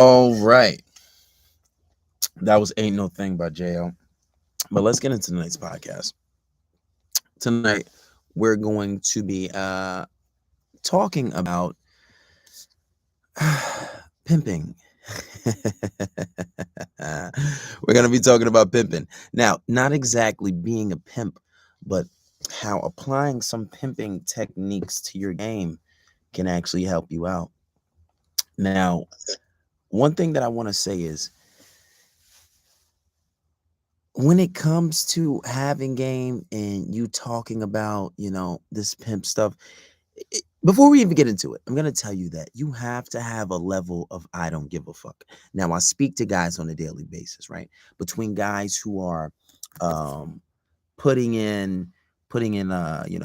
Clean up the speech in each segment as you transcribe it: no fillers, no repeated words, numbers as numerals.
All right. That was Ain't No Thing by JL. But let's get into tonight's podcast. Tonight, we're going to be talking about pimping. We're going to be talking about pimping. Now, not exactly being a pimp, but how applying some pimping techniques to your game can actually help you out. Now, one thing that I want to say is when it comes to having game and you talking about, this pimp stuff, before we even get into it, I'm going to tell you that you have to have a level of I don't give a fuck. Now, I speak to guys on a daily basis, right? Between guys who are um, putting in, putting in, um,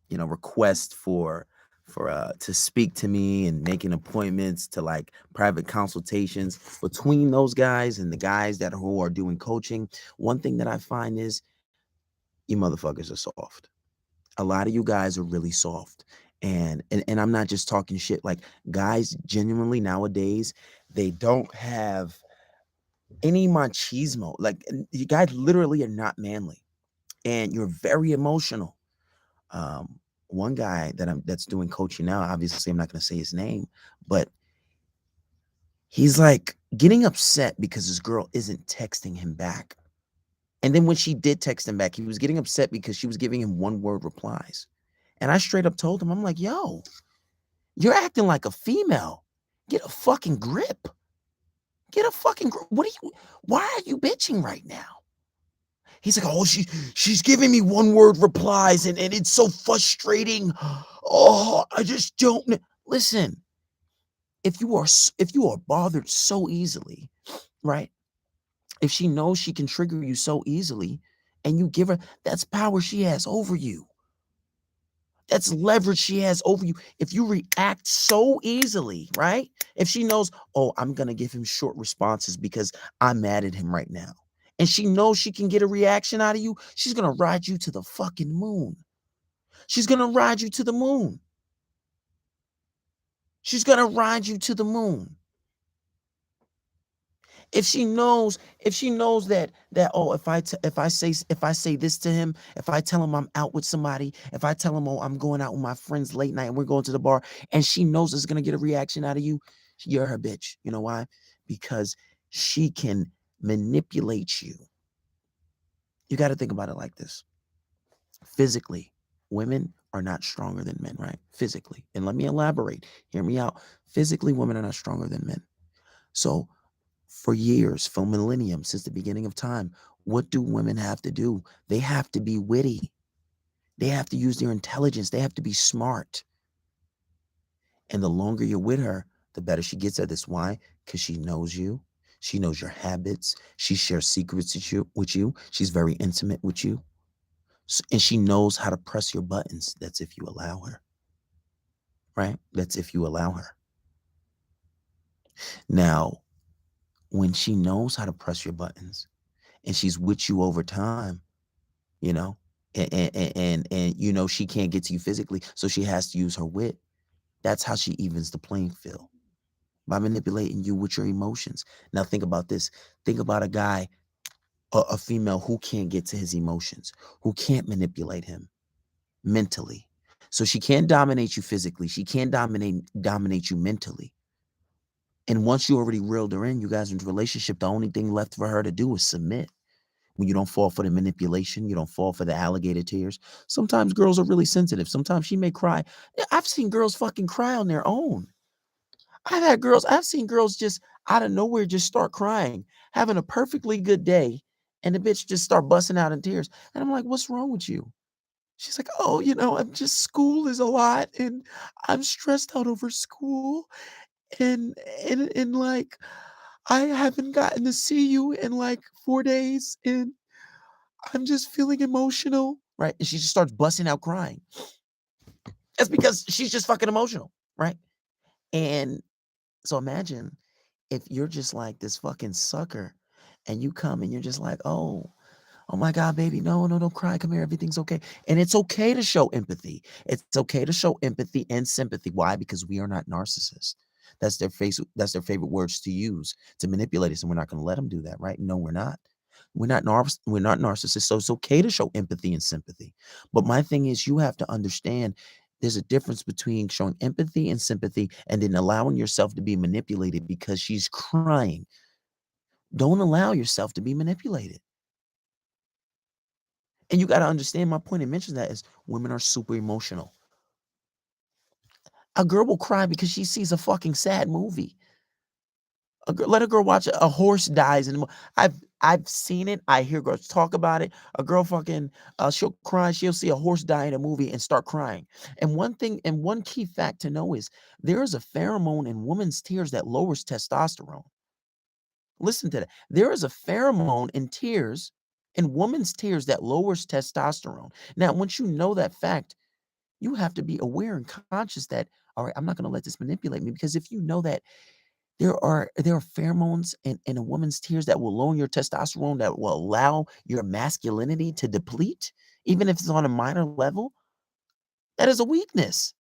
requests for to speak to me and making appointments to like private consultations. Between those guys and the guys that who are doing coaching, one thing that I find is you motherfuckers are soft. A lot of you guys are really soft. And I'm not just talking shit. Like guys genuinely nowadays, they don't have any machismo. Like you guys literally are not manly and you're very emotional. Um, one guy that's doing coaching now, obviously I'm not gonna say his name, but he's like getting upset because his girl isn't texting him back. And then when she did text him back, he was getting upset because she was giving him one word replies. And I straight up told him, I'm like, yo, you're acting like a female. Get a fucking grip. Get a fucking grip. Why are you bitching right now? He's like, oh, she's giving me one word replies and it's so frustrating. Oh, I just don't listen. If you are bothered so easily, right? If she knows she can trigger you so easily and you give her, that's power she has over you. That's leverage she has over you. If you react so easily, right? If she knows, oh, I'm going to give him short responses because I'm mad at him right now. And she knows she can get a reaction out of you, she's going to ride you to the fucking moon. She's going to ride you to the moon. She's going to ride you to the moon. If she knows that oh, if I say this to him, if I tell him I'm out with somebody, if I tell him, oh, I'm going out with my friends late night and we're going to the bar, and she knows it's gonna get a reaction out of you, you're her bitch. You know why? Because she can manipulate you. You got to think about it like this. Physically, women are not stronger than men, right? Physically. And let me elaborate. Hear me out. Physically, women are not stronger than men. So for years, for millennium, since the beginning of time, what do women have to do? They have to be witty. They have to use their intelligence. They have to be smart. And the longer you're with her, the better she gets at this. Why? Because she knows you. She knows your habits. She shares secrets with you. She's very intimate with you. And she knows how to press your buttons. That's if you allow her, right? That's if you allow her. Now, when she knows how to press your buttons and she's with you over time, you know, and she can't get to you physically, so she has to use her wit. That's how she evens the playing field by manipulating you with your emotions. Now think about this. Think about a guy, a female who can't get to his emotions, who can't manipulate him mentally. So she can't dominate you physically. She can't dominate you mentally. And once you already reeled her in, you guys in a relationship, the only thing left for her to do is submit. When you don't fall for the manipulation, you don't fall for the alligator tears. Sometimes girls are really sensitive. Sometimes she may cry. Yeah, I've seen girls fucking cry on their own. I've seen girls just out of nowhere just start crying, having a perfectly good day, and the bitch just start busting out in tears. And I'm like, what's wrong with you? She's like, oh, I'm just school is a lot and I'm stressed out over school and and like I haven't gotten to see you in like 4 days and I'm just feeling emotional, right? And she just starts busting out crying. That's because she's just fucking emotional, right? And so imagine if you're just like this fucking sucker and you come and you're just like, oh my God, baby, no, no, don't cry. Come here. Everything's okay. And it's okay to show empathy. It's okay to show empathy and sympathy. Why? Because we are not narcissists. That's their favorite words to use to manipulate us, and we're not going to let them do that, right? No, we're not. We're not narcissists, so it's okay to show empathy and sympathy. But my thing is, you have to understand there's a difference between showing empathy and sympathy and then allowing yourself to be manipulated because she's crying. Don't allow yourself to be manipulated. And you got to understand my point and mention that is women are super emotional. A girl will cry because she sees a fucking sad movie. Let a girl watch a horse dies in the I've seen it. I hear girls talk about it. A girl fucking she'll cry. She'll see a horse die in a movie and start crying. And one key fact to know is there is a pheromone in women's tears that lowers testosterone. Listen to that. There is a pheromone in women's tears that lowers testosterone. Now, once you know that fact, you have to be aware and conscious that, all right, I'm not going to let this manipulate me, because if you know that there are pheromones in a woman's tears that will lower your testosterone, that will allow your masculinity to deplete, even if it's on a minor level, that is a weakness.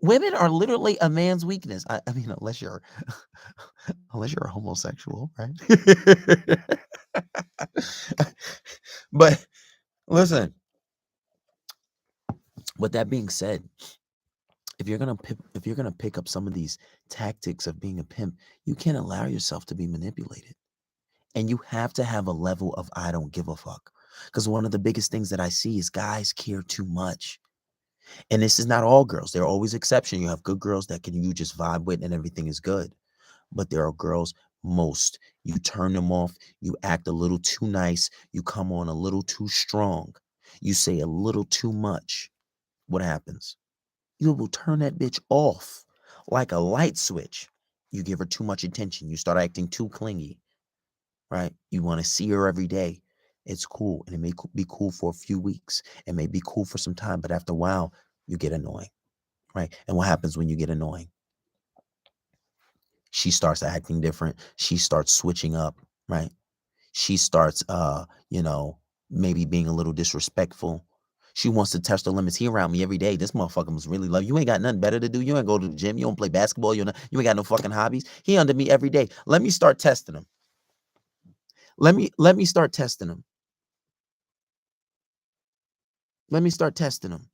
Women are literally a man's weakness. I mean, unless you're a homosexual, right? But listen, with that being said, if you're gonna pick up some of these tactics of being a pimp, you can't allow yourself to be manipulated. And you have to have a level of I don't give a fuck. Because one of the biggest things that I see is guys care too much. And this is not all girls. There are always exceptions. You have good girls that can you just vibe with and everything is good. But there are girls, most, you turn them off, you act a little too nice, you come on a little too strong, you say a little too much. What happens? You will turn that bitch off like a light switch. You give her too much attention. You start acting too clingy, right? You want to see her every day. It's cool. And it may be cool for a few weeks. It may be cool for some time, but after a while, you get annoying, right? And what happens when you get annoying? She starts acting different. She starts switching up, right? She starts, maybe being a little disrespectful. She wants to test the limits. He around me every day. This motherfucker must really love you. You ain't got nothing better to do. You ain't go to the gym. You don't play basketball. You ain't got no fucking hobbies. He under me every day. Let me start testing him. Let me start testing him. Let me start testing him.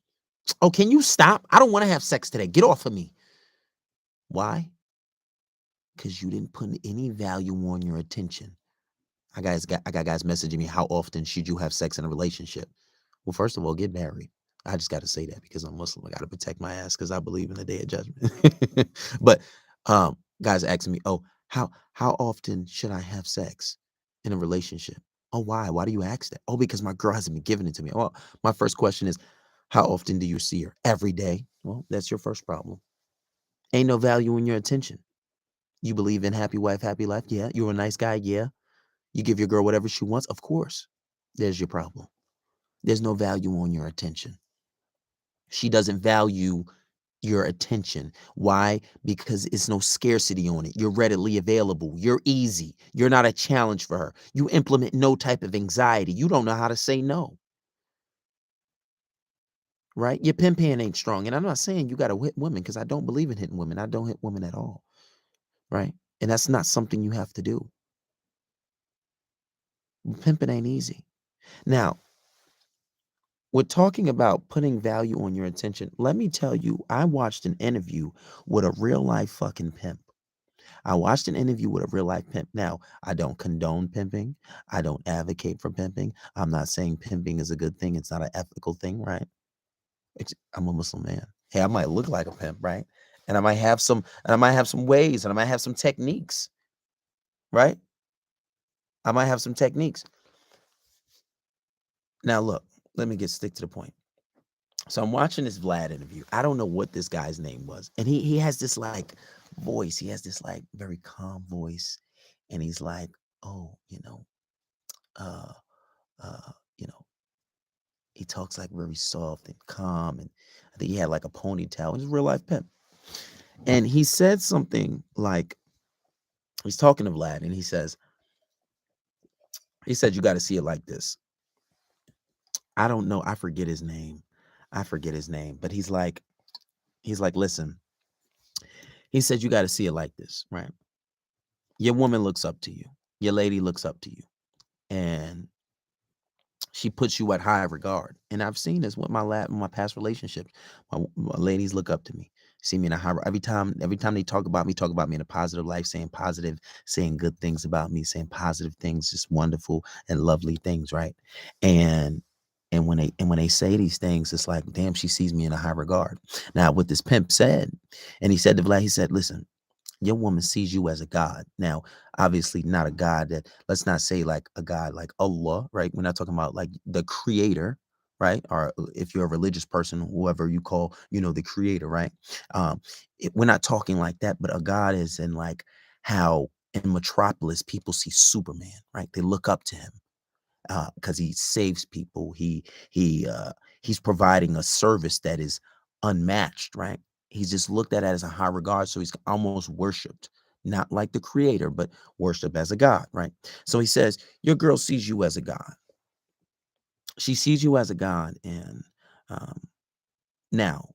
Oh, can you stop? I don't want to have sex today. Get off of me. Why? Because you didn't put any value on your attention. I got guys messaging me, how often should you have sex in a relationship? Well, first of all, get married. I just got to say that because I'm Muslim. I got to protect my ass because I believe in the day of judgment. But guys asking me, oh, how often should I have sex in a relationship? Oh, why? Why do you ask that? Oh, because my girl hasn't been giving it to me. Well, my first question is, how often do you see her? Every day. Well, that's your first problem. Ain't no value in your attention. You believe in happy wife, happy life? Yeah. You're a nice guy? Yeah. You give your girl whatever she wants? Of course. There's your problem. There's no value on your attention. She doesn't value your attention. Why? Because it's no scarcity on it. You're readily available. You're easy. You're not a challenge for her. You implement no type of anxiety. You don't know how to say no. Right? Your pin pan ain't strong. And I'm not saying you got to hit women, because I don't believe in hitting women. I don't hit women at all. Right? And that's not something you have to do. Pimping ain't easy. Now, we're talking about putting value on your attention. Let me tell you, I watched an interview with a real life fucking pimp. I watched an interview with a real life pimp. Now, I don't condone pimping. I don't advocate for pimping. I'm not saying pimping is a good thing. It's not an ethical thing, right? I'm a Muslim man. Hey, I might look like a pimp, right? And I might have some ways, and I might have some techniques, right? I might have some techniques. Now, look, let me stick to the point. So I'm watching this Vlad interview. I don't know what this guy's name was. And he has this like voice. He has this like very calm voice. And he's like, oh, uh, uh, you know, he talks like very soft and calm. And I think he had like a ponytail. He's a real life pimp. And he said something like, he's talking to Vlad, and he said, you got to see it like this. I don't know. I forget his name. But he's like, listen, He said, you got to see it like this, right? Your woman looks up to you. Your lady looks up to you. And she puts you at high regard. And I've seen this with my past relationships. My ladies look up to me, see me in a high every time they talk about me in a positive life, saying good things about me, saying positive things, just wonderful and lovely things, right? And when they say these things, it's like, damn, she sees me in a high regard. Now, what this pimp said, and he said to Vlad, he said, listen, your woman sees you as a god. Now, obviously, not a god that, let's not say like a god like Allah, right? We're not talking about like the creator, right? Or if you're a religious person, whoever you call, the creator, right? Um, we're not talking like that, but a god is in like how in Metropolis people see Superman, right? They look up to him because he saves people. He's providing a service that is unmatched, right? He's just looked at as a high regard, so he's almost worshipped, not like the creator, but worshipped as a god, right? So he says, your girl sees you as a god. She sees you as a god, and um, now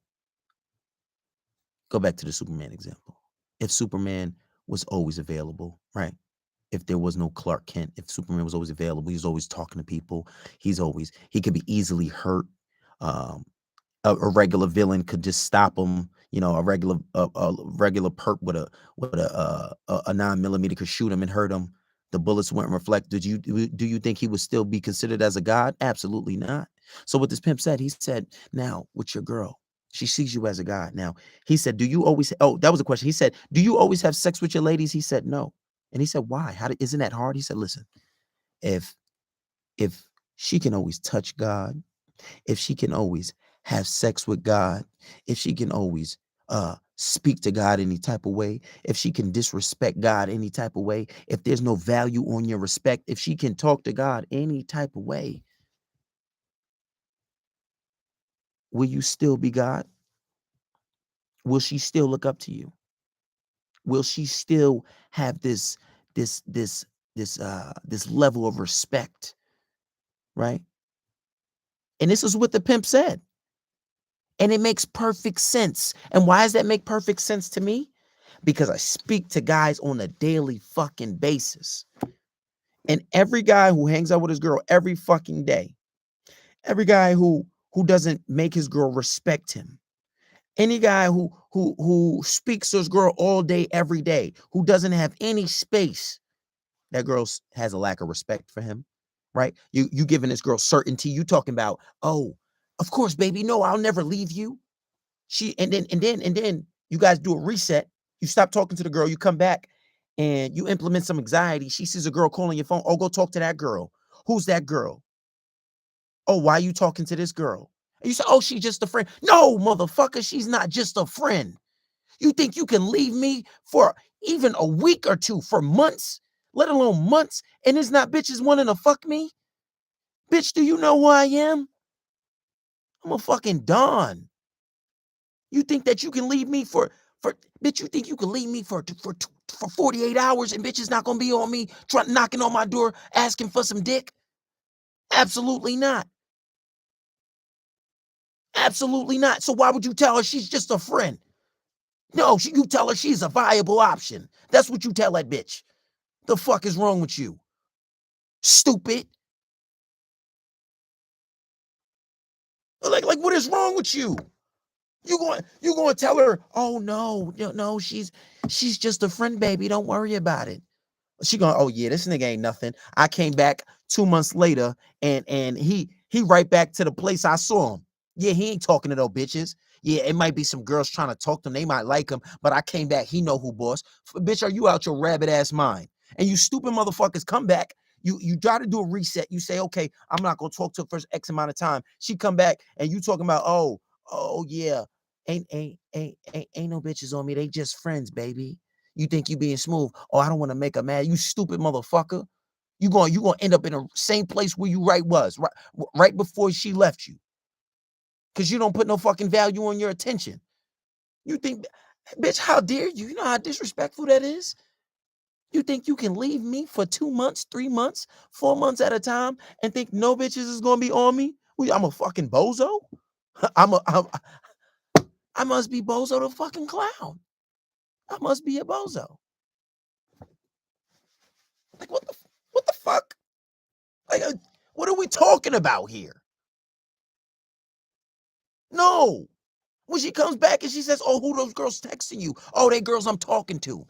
go back to the Superman example. If Superman was always available, right? If there was no Clark Kent, if Superman was always available, he's always talking to people. He could be easily hurt. Um, a regular villain could just stop him. A regular perp with a 9 millimeter could shoot him and hurt him. The bullets wouldn't reflect. Do you think he would still be considered as a god? Absolutely not. So what this pimp said, he said, now with your girl, she sees you as a god. Now he said, do you always? Oh, that was a question. He said, do you always have sex with your ladies? He said no. And he said, why? Isn't that hard? He said, listen, if if she can always touch God, if she can always have sex with God, if she can always speak to God any type of way, if she can disrespect God any type of way, if there's no value on your respect, if she can talk to God any type of way, will you still be God? Will she still look up to you? Will she still have this this this level of respect, right? And this is what the pimp said. And it makes perfect sense. And why does that make perfect sense to me? Because I speak to guys on a daily fucking basis. And every guy who hangs out with his girl every fucking day, every guy who doesn't make his girl respect him, any guy who speaks to his girl all day, every day, who doesn't have any space, that girl has a lack of respect for him, right? You giving this girl certainty. You talking about, oh, of course, baby. No, I'll never leave you. And then you guys do a reset. You stop talking to the girl, you come back and you implement some anxiety. She sees a girl calling your phone. Oh, go talk to that girl. Who's that girl? Oh, why are you talking to this girl? And you say, oh, she's just a friend. No, motherfucker, she's not just a friend. You think you can leave me for even a week or two, for months, let alone months, and it's not bitches wanting to fuck me? Bitch, do you know who I am? I'm a fucking Don. You think that you can leave me for bitch? You think you can leave me for 48 hours and bitch is not gonna be on me, trying knocking on my door, asking for some dick? Absolutely not. Absolutely not. So why would you tell her she's just a friend? No, you tell her she's a viable option. That's what you tell that bitch. The fuck is wrong with you? Stupid. Like what is wrong with you? You going to tell her, oh no, she's just a friend, baby. Don't worry about it. She going, oh yeah, this nigga ain't nothing. I came back 2 months later and he right back to the place I saw him. Yeah, he ain't talking to no bitches. Yeah, it might be some girls trying to talk to him. They might like him, but I came back. He know who boss. Bitch, are you out your rabbit ass mind? And you stupid motherfuckers come back. You try to do a reset. You say, okay, I'm not gonna talk to her for X amount of time. She come back and you talking about, oh yeah, ain't no bitches on me. They just friends, baby. You think you being smooth? Oh, I don't want to make her mad. You stupid motherfucker. You gonna end up in the same place where you was right before she left you, because you don't put no fucking value on your attention. You think, bitch, how dare you? You know how disrespectful that is? You think you can leave me for 2 months, 3 months, 4 months at a time and think no bitches is gonna be on me? I'm a fucking bozo. I must be bozo the fucking clown. I must be a bozo. Like, what the fuck? Like, what are we talking about here? No. When she comes back and she says, oh, who those girls texting you? Oh, they girls I'm talking to.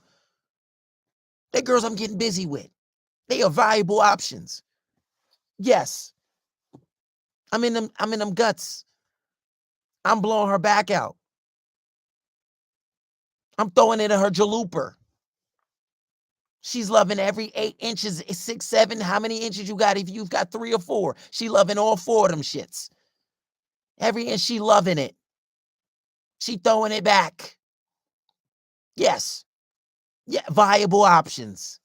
They girls I'm getting busy with. They are viable options. Yes. I'm in them guts. I'm blowing her back out. I'm throwing it at her jalooper. She's loving every 8 inches, 6, 7. How many inches you got? If you've got 3 or 4, she loving all 4 of them shits. Every inch she loving it. She throwing it back. Yes. Yeah, viable options.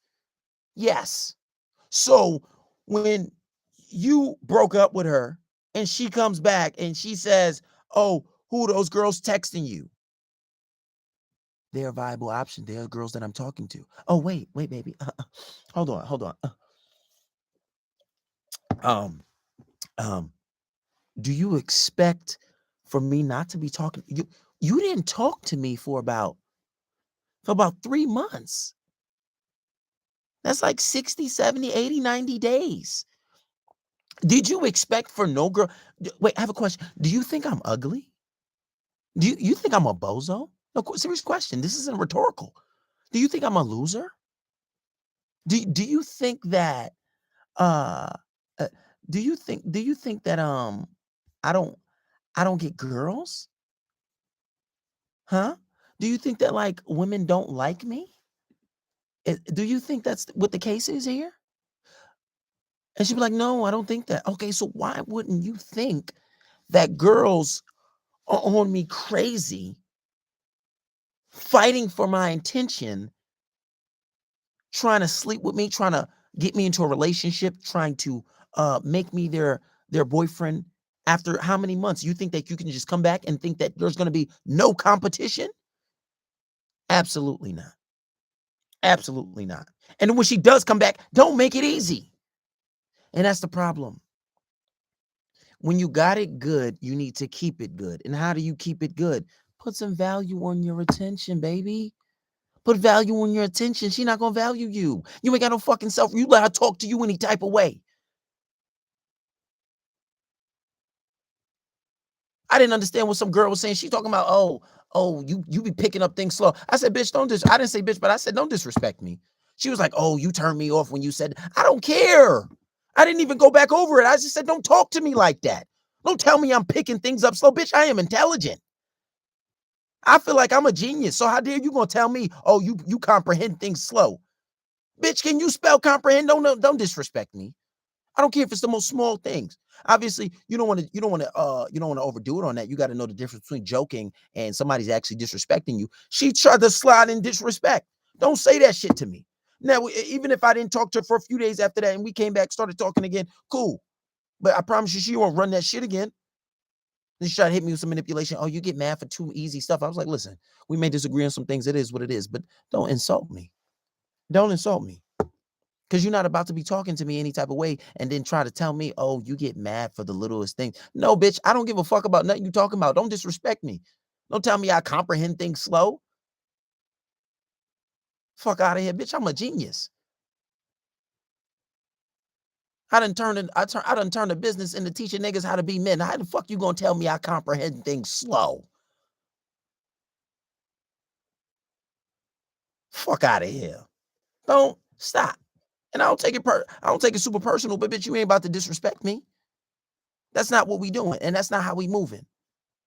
Yes. So when you broke up with her and she comes back and she says, oh, who are those girls texting you? They're a viable option. They're girls that I'm talking to. Oh, wait, baby. Hold on. Um, do you expect for me not to be talking? You didn't talk to me for about 3 months. That's like 60, 70, 80, 90 days. Did you expect for no girl? Wait, I have a question. Do you think I'm ugly? Do you think I'm a bozo? No, serious question. This isn't rhetorical. Do you think I'm a loser? Do you think that uh, uh do you think that I don't I don't get girls? Huh? Do you think that like women don't like me? Do you think that's what the case is here? And she'd be like, no, I don't think that. Okay, so why wouldn't you think that girls are on me crazy, fighting for my intention, trying to sleep with me, trying to get me into a relationship, trying to make me their boyfriend after how many months? You think that you can just come back and think that there's going to be no competition? Absolutely not. Absolutely not. And when she does come back, don't make it easy. And that's the problem. When you got it good, you need to keep it good. And how do you keep it good? Put some value on your attention, baby. Put value on your attention. She not gonna value you. You ain't got no fucking self. You let her talk to you any type of way. I didn't understand what some girl was saying. She talking about, you be picking up things slow. I said, bitch, I didn't say bitch, but I said, don't disrespect me. She was like, oh, you turned me off when you said, I don't care. I didn't even go back over it. I just said, don't talk to me like that. Don't tell me I'm picking things up slow. Bitch, I am intelligent. I feel like I'm a genius. So how dare you gonna tell me, oh, you comprehend things slow? Bitch, can you spell comprehend? Don't disrespect me. I don't care if it's the most small things. Obviously, you don't want to overdo it on that. You got to know the difference between joking and somebody's actually disrespecting you. She tried to slide in disrespect. Don't say that shit to me. Now, even if I didn't talk to her for a few days after that and we came back, started talking again, cool. But I promise you, she won't run that shit again. Then she tried to hit me with some manipulation. Oh, you get mad for too easy stuff. I was like, listen, we may disagree on some things. It is what it is, but don't insult me. Don't insult me. Because you're not about to be talking to me any type of way and then try to tell me, oh, you get mad for the littlest thing. No, bitch, I don't give a fuck about nothing you talking about. Don't disrespect me. Don't tell me I comprehend things slow. Fuck out of here, bitch. I'm a genius. I done turned the business into teaching niggas how to be men. How the fuck you gonna tell me I comprehend things slow? Fuck out of here. Don't stop. And I don't take it super personal, but bitch, you ain't about to disrespect me. That's not what we doing, and that's not how we moving.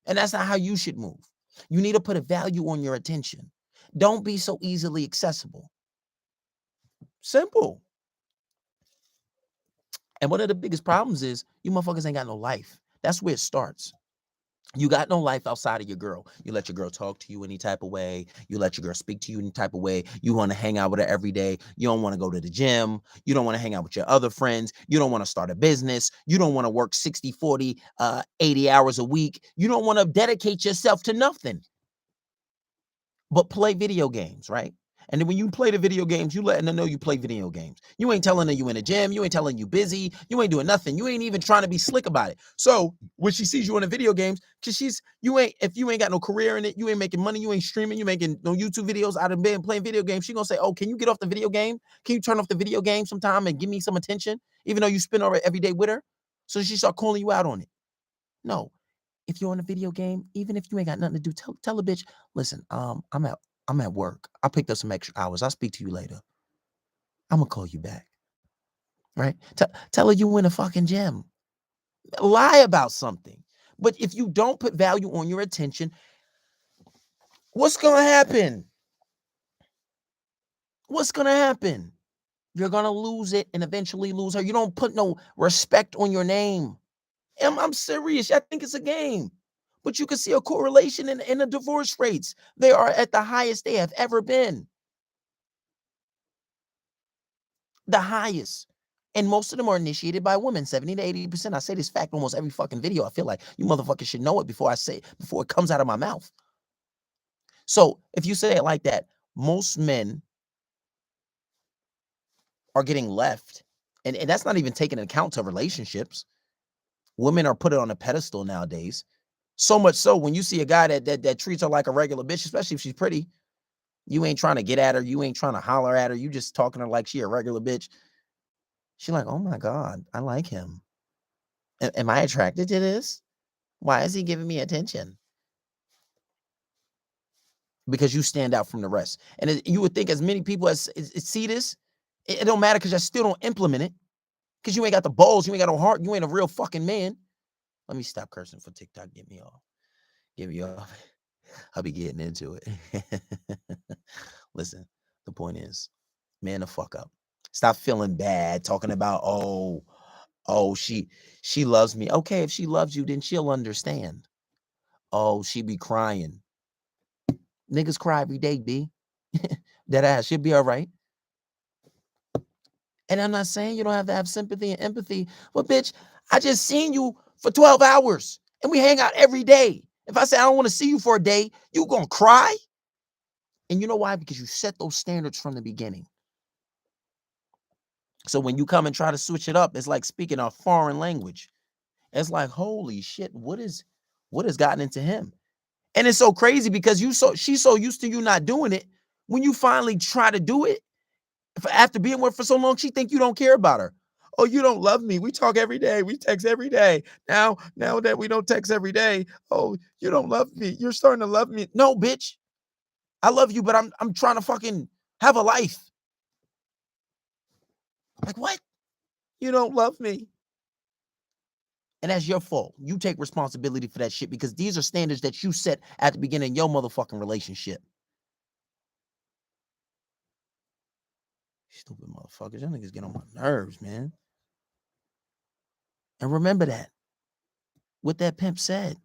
And that's not how you should move. You need to put a value on your attention. Don't be so easily accessible. Simple. And one of the biggest problems is you motherfuckers ain't got no life. That's where it starts. You got no life outside of your girl. You let your girl talk to you any type of way. You let your girl speak to you any type of way. You want to hang out with her every day. You don't want to go to the gym. You don't want to hang out with your other friends. You don't want to start a business. You don't want to work 60, 40, 80 hours a week. You don't want to dedicate yourself to nothing but play video games, right? And then when you play the video games, you letting her know you play video games. You ain't telling her you in the gym. You ain't telling you busy. You ain't doing nothing. You ain't even trying to be slick about it. So when she sees you in the video games, because if you ain't got no career in it, you ain't making money, you ain't streaming, you making no YouTube videos out of bed playing video games, she gonna say, oh, can you get off the video game? Can you turn off the video game sometime and give me some attention? Even though you spend all every day with her? So she start calling you out on it. No. If you're on a video game, even if you ain't got nothing to do, tell a bitch, listen, I'm at work. I picked up some extra hours. I'll speak to you later. I'm gonna call you back. Right? Tell her you in a fucking gym. Lie about something. But if you don't put value on your attention, what's gonna happen? What's gonna happen? You're gonna lose it and eventually lose her. You don't put no respect on your name. I'm serious. I think it's a game. But you can see a correlation in the divorce rates. They are at the highest they have ever been. The highest. And most of them are initiated by women, 70 to 80%. I say this fact almost every fucking video. I feel like you motherfuckers should know it before it comes out of my mouth. So if you say it like that, most men are getting left. And that's not even taking into account to relationships. Women are put on a pedestal nowadays. So much so when you see a guy that treats her like a regular bitch, especially if she's pretty, you ain't trying to get at her. You ain't trying to holler at her. You just talking to her like she a regular bitch. She's like, oh my God, I like him. Am I attracted to this? Why is he giving me attention? Because you stand out from the rest. And you would think as many people as see this, it don't matter because you still don't implement it. Because you ain't got the balls, you ain't got no heart, you ain't a real fucking man. Let me stop cursing for TikTok. Get me off. Get me off. I'll be getting into it. Listen, the point is, man, the fuck up. Stop feeling bad, talking about, she loves me. Okay, if she loves you, then she'll understand. Oh, she be crying. Niggas cry every day, B. That ass, she'll be all right. And I'm not saying you don't have to have sympathy and empathy. But bitch, I just seen you for 12 hours and we hang out every day. If I say I don't want to see you for a day, you gonna cry? And you know why? Because you set those standards from the beginning. So when you come and try to switch it up, it's like speaking a foreign language. It's like, holy shit, what has gotten into him? And it's so crazy because she's so used to you not doing it. When you finally try to do it, after being with her for so long, she think you don't care about her. Oh, you don't love me. We talk every day. We text every day. Now that we don't text every day, oh, you don't love me. You're starting to love me. No, bitch. I love you, but I'm trying to fucking have a life. Like, what? You don't love me. And that's your fault. You take responsibility for that shit because these are standards that you set at the beginning of your motherfucking relationship. Stupid motherfuckers. Y'all niggas get on my nerves, man. And remember that. What that pimp said.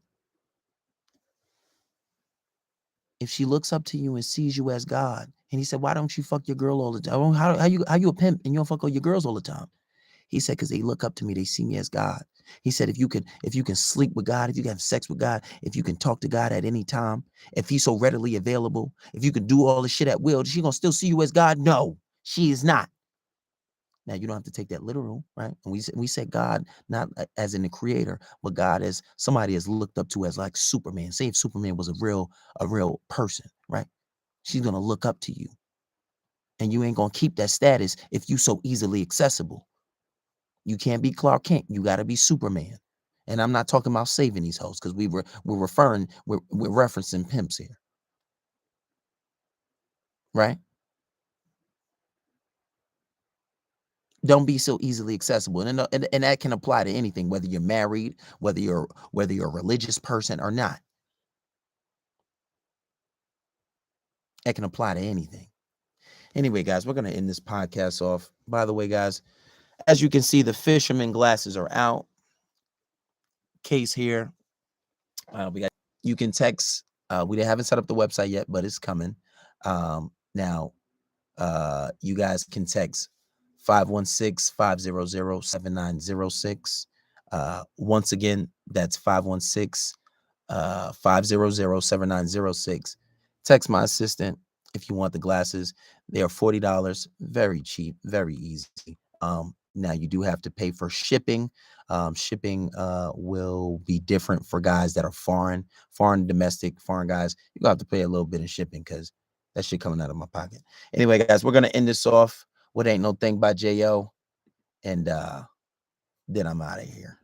If she looks up to you and sees you as God, and he said, why don't you fuck your girl all the time? How you a pimp and you don't fuck all your girls all the time? He said, because they look up to me, they see me as God. He said, if you can sleep with God, if you can have sex with God, if you can talk to God at any time, if he's so readily available, if you can do all this shit at will, is she gonna still see you as God? No, she is not. Now you don't have to take that literal, right? And we said God not as in the creator, but God as somebody is looked up to as like Superman. Say if Superman was a real person, right? She's gonna look up to you, and you ain't gonna keep that status if you so easily accessible. You can't be Clark Kent. You got to be Superman. And I'm not talking about saving these hoes because we're referencing pimps here, right? Don't be so easily accessible, and that can apply to anything, whether you're married, whether you're a religious person or not. That can apply to anything. Anyway, guys, we're gonna end this podcast off. By the way, guys, as you can see, the fisherman glasses are out. Case here. You can text. We haven't set up the website yet, but it's coming. Now, you guys can text 516-500-7906. Once again, that's 516-500-7906. Text my assistant. if you want the glasses. They are $40. Very cheap, very easy. Now you do have to pay for shipping. Shipping will be different for guys that are foreign domestic, foreign guys. You have to pay a little bit in shipping because that shit coming out of my pocket. Anyway, guys, we're gonna end this off with Ain't No Thing by J.O. And then I'm out of here.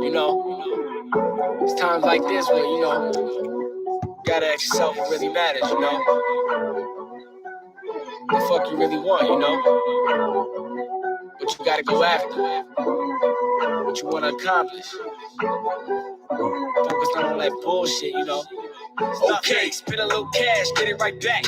You know, it's times like this where, you know, you gotta ask yourself what really matters, you know? The fuck you really want, you know? What you gotta go after, what you wanna accomplish. Focus on all that bullshit, you know? Okay, spend a little cash, get it right back.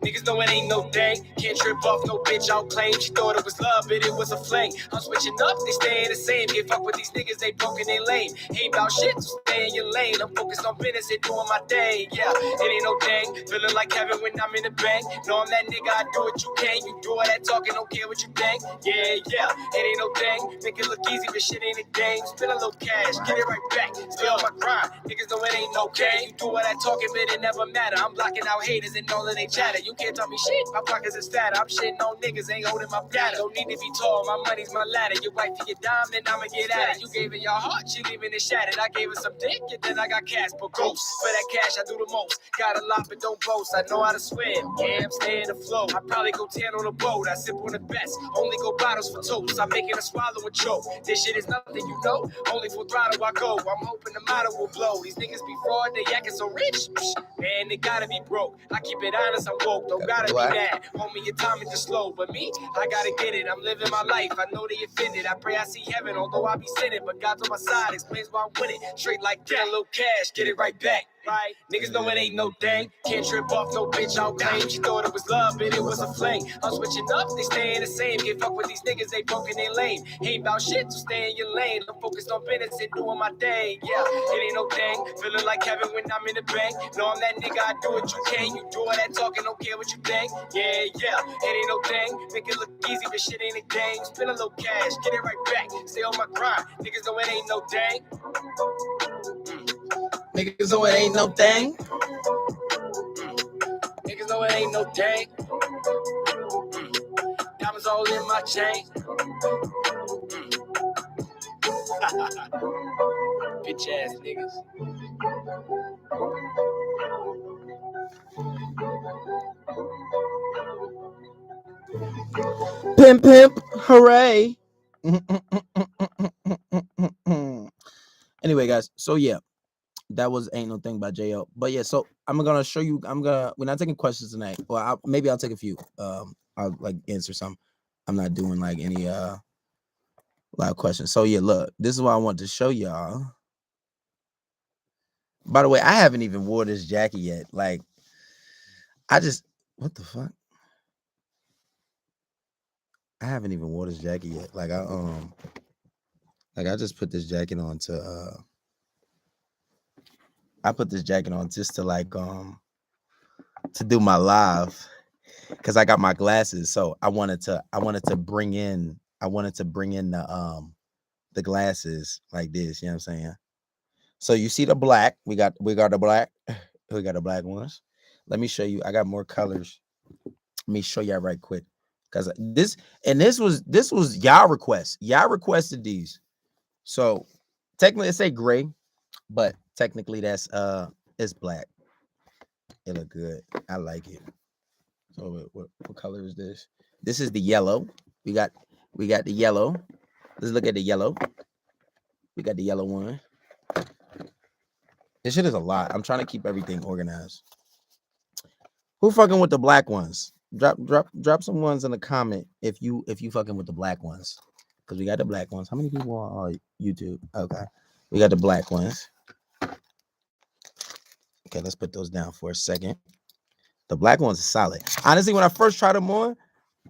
Niggas know it ain't no thing. Can't trip off no bitch I'll claim. She thought it was love, but it was a fling. I'm switching up, they staying the same. Get fuck with these niggas, they broken, they lame. Ain't about shit, so stay in your lane. I'm focused on business and doing my thing. Yeah, it ain't no thing. Feeling like heaven when I'm in the bank. Know I'm that nigga, I do what you can. You do all that talking, don't care what you think. Yeah, it ain't no thing. Make it look easy, but shit ain't a game. Spend a little cash, get it right back. Still on my grind. Niggas know it ain't no game. You do all that talking, but it never matter. I'm blocking out haters and all of they chatter. You can't tell me shit, my pockets is fatter. I'm shitting on niggas, ain't holding my data. Don't need to be tall, my money's my ladder. Your wife to your dime, then I'ma get at it. You gave it your heart, she leaving it shattered. I gave her some dick, and then I got cash for ghosts. For that cash, I do the most. Got a lot, but don't boast. I know how to swim, yeah, I'm staying afloat. I probably go 10 on a boat. I sip on the best, only go bottles for toast. I'm making her swallow a choke. This shit is nothing, you know. Only for throttle I go. I'm hoping the motto will blow. These niggas be fraud, they acting so rich. Man, they gotta be broke. I keep it honest, I'm woke. Don't gotta be mad. Homie, your time is just slow. But me, I gotta get it. I'm living my life. I know they offended. I pray I see heaven, although I be sinning. But God's on my side, explains why I'm winning. Straight like that, little cash, get it right back. Right. Niggas know it ain't no thing. Can't trip off no bitch I'll claim. She thought it was love, but it was a fling. I'm switching up, they staying the same. Get fuck with these niggas, they broken, they lame. Ain't about shit, so stay in your lane. I'm focused on business and doing my thing. Yeah, it ain't no thing. Feeling like heaven when I'm in the bank. Know I'm that nigga, I do what you can. You do all that talking, don't care what you think. Yeah, it ain't no thing. Make it look easy, but shit ain't a game. Spend a little cash, get it right back. Stay on my grind. Niggas know it ain't no thing. Niggas know it ain't no thing. Niggas know it ain't no thing. Diamonds all in my chain. Bitch ass niggas. Pimp, hooray. Anyway, guys, so yeah, that was Ain't No Thing by J.O. But yeah, so I'm gonna show you. We're not taking questions tonight. Well, maybe I'll take a few. I'll like answer some. I'm not doing like any live questions. So yeah, look, this is what I want to show y'all. By the way, I haven't even wore this jacket yet. Like, what the fuck? I haven't even wore this jacket yet. Like I just put this jacket on to I put this jacket on just to like to do my live because I got my glasses. So I wanted to bring in the glasses like this, you know what I'm saying? So you see the black, we got the black, we got the black ones. Let me show you. I got more colors. Let me show y'all right quick. Because this was y'all request. Y'all requested these. So technically it say gray, but technically that's it's black. It look good. I like it. So what color is this? This is the yellow. We got the yellow. Let's look at the yellow. We got the yellow one. This shit is a lot. I'm trying to keep everything organized. Who fucking with the black ones? Drop some ones in the comment if you fucking with the black ones. Because we got the black ones. How many people on YouTube? Okay. We got the black ones. Okay, let's put those down for a second. The black ones are solid. Honestly, when I first tried them on,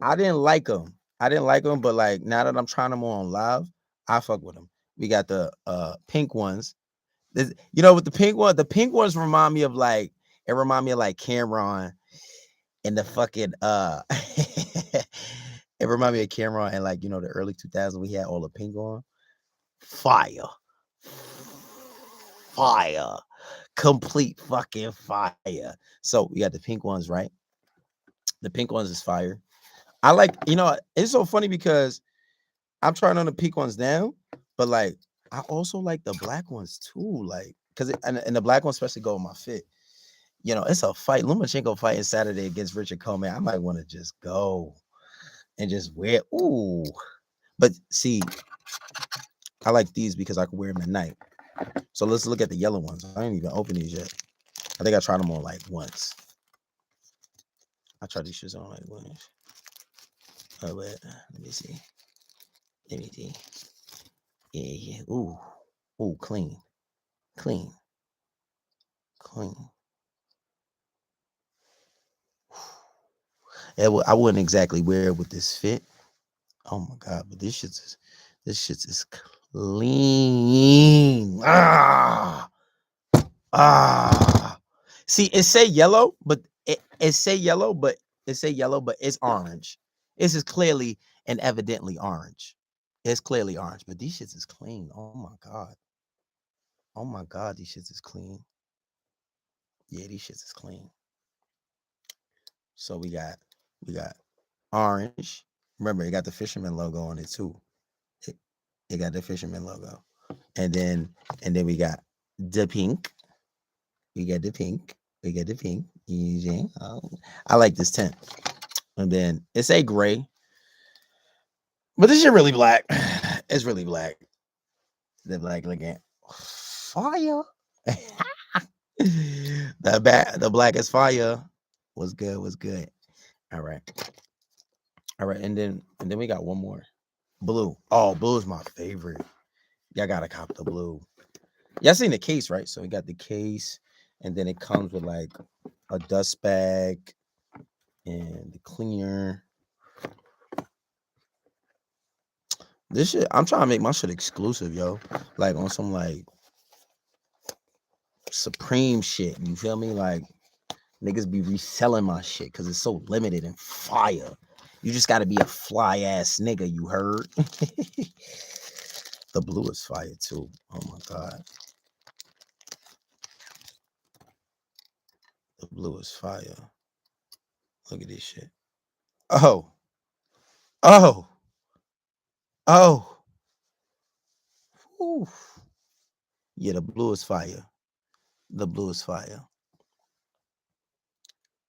I didn't like them. But like now that I'm trying them on live, I fuck with them. We got the pink ones. With the pink ones remind me of like Cameron and the fucking it remind me of Cameron and like the early 2000s we had all the pink on. Fire. Fire. Complete fucking fire. So we got the pink ones, right? The pink ones is fire. I like, it's so funny because I'm trying on the pink ones now, but like I also like the black ones too. Like, and the black ones especially go with my fit. It's a fight. Lomachenko fighting Saturday against Richard Coleman. I might want to just go and just wear. Ooh. But see, I like these because I can wear them at night. So let's look at the yellow ones. I ain't even open these yet. I think I tried them on like once. I tried these shits on like once. Oh, wait. Let me see. Let me see. Yeah. Ooh. Ooh, clean. Clean. Clean. I wouldn't exactly wear it with this fit. Oh my god, but this shit is clean. Ah. See, it say yellow, but it say yellow, but it's orange. This is clearly and evidently orange. It's clearly orange, but these shits is clean. Oh my god. Oh my god, these shits is clean. Yeah, these shits is clean. So we got orange. Remember, it got the fisherman logo on it too. It got the fisherman logo. And then we got the pink. We got the pink. We got the pink. I like this tint. And then it's a gray. But this shit really black. It's really black. The black looking fire. The black is fire. Was good. Was good. All right. All right. And then we got one more. Blue. Oh, blue is my favorite. Y'all gotta cop the blue. Y'all seen the case, right? So we got the case, and then it comes with like a dust bag and the cleaner. This shit, I'm trying to make my shit exclusive, yo. Like on some like Supreme shit. You feel me? Like niggas be reselling my shit because it's so limited and fire. You just gotta be a fly ass nigga, you heard? The blue is fire too. Oh my god. The blue is fire. Look at this shit. Oh. Oh. Oh. Ooh. Yeah, the blue is fire. The blue is fire.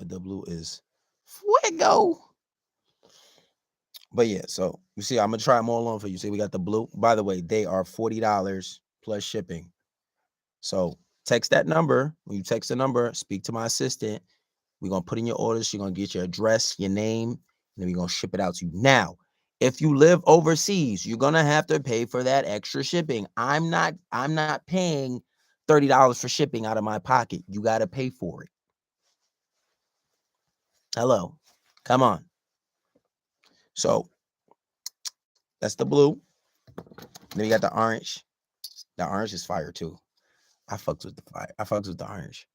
The blue is fuego. But yeah, so you see, I'm gonna try them all on for you. See, we got the blue. By the way, they are $40 plus shipping. So text that number. When you text the number, speak to my assistant. We're gonna put in your orders. She's gonna get your address, your name, and then we're gonna ship it out to you. Now, if you live overseas, you're gonna have to pay for that extra shipping. I'm not paying $30 for shipping out of my pocket. You gotta pay for it. Hello. Come on. So that's the blue. Then we got the orange. The orange is fire too. I fucks with the fire. I fucks with the orange.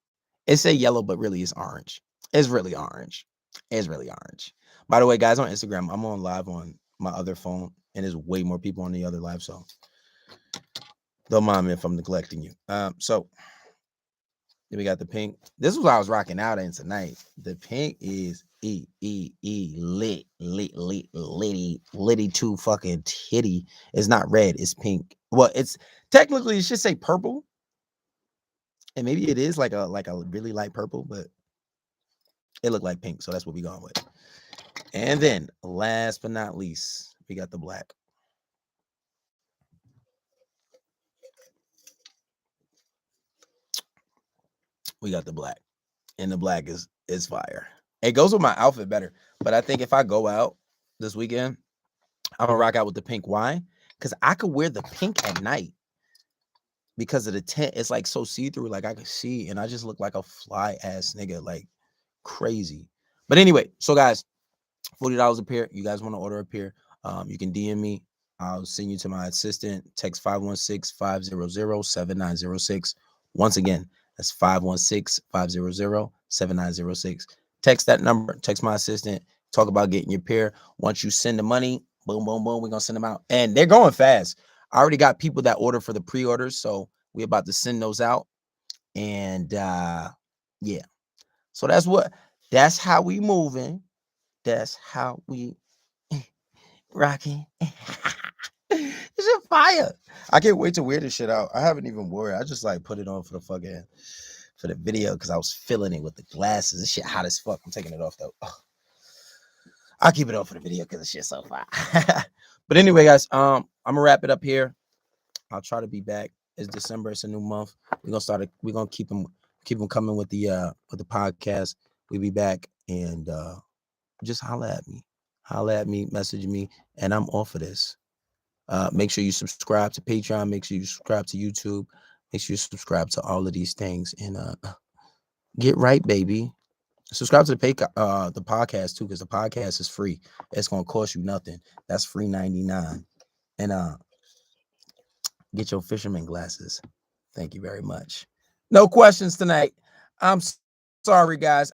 It's a yellow, but really it's orange. It's really orange. It's really orange. By the way, guys, on Instagram, I'm on live on my other phone, and there's way more people on the other live, so don't mind me if I'm neglecting you. So then we got the pink. This is what I was rocking out in tonight. The pink is litty too fucking titty. It's not red, it's pink. Well, it's technically it should say purple. And maybe it is like a really light purple, but it looked like pink, so that's what we going with. And then last but not least, we got the black. We got the black. And the black is fire. It goes with my outfit better. But I think if I go out this weekend, I'm gonna rock out with the pink. Why? Because I could wear the pink at night because of the tint. It's like so see-through, like I could see, and I just look like a fly ass nigga, like crazy. But anyway, so guys, $40 a pair. You guys want to order a pair? You can DM me. I'll send you to my assistant. Text 516-500-7906. Once again, that's 516-500-7906. Text that number. Text my assistant. Talk about getting your pair. Once you send the money, boom, boom, boom, we're going to send them out. And they're going fast. I already got people that order for the pre-orders, so we about to send those out. And yeah, so that's how we moving. That's how we rocking. This shit fire. I can't wait to wear this shit out. I haven't even wore it. I just like put it on for the video because I was feeling it with the glasses. This shit hot as fuck. I'm taking it off though. Ugh. I'll keep it on for the video because the shit's so fire. But anyway, guys, I'm gonna wrap it up here. I'll try to be back. It's December. It's a new month. We're gonna keep them coming with the podcast. We'll be back and just holla at me. Holla at me, message me, and I'm off of this. Make sure you subscribe to Patreon. Make sure you subscribe to YouTube. Make sure you subscribe to all of these things and get right, baby. Subscribe to the podcast too, because the podcast is free. It's gonna cost you nothing. That's free 99. And get your fisherman glasses. Thank you very much. No questions tonight. I'm sorry, guys.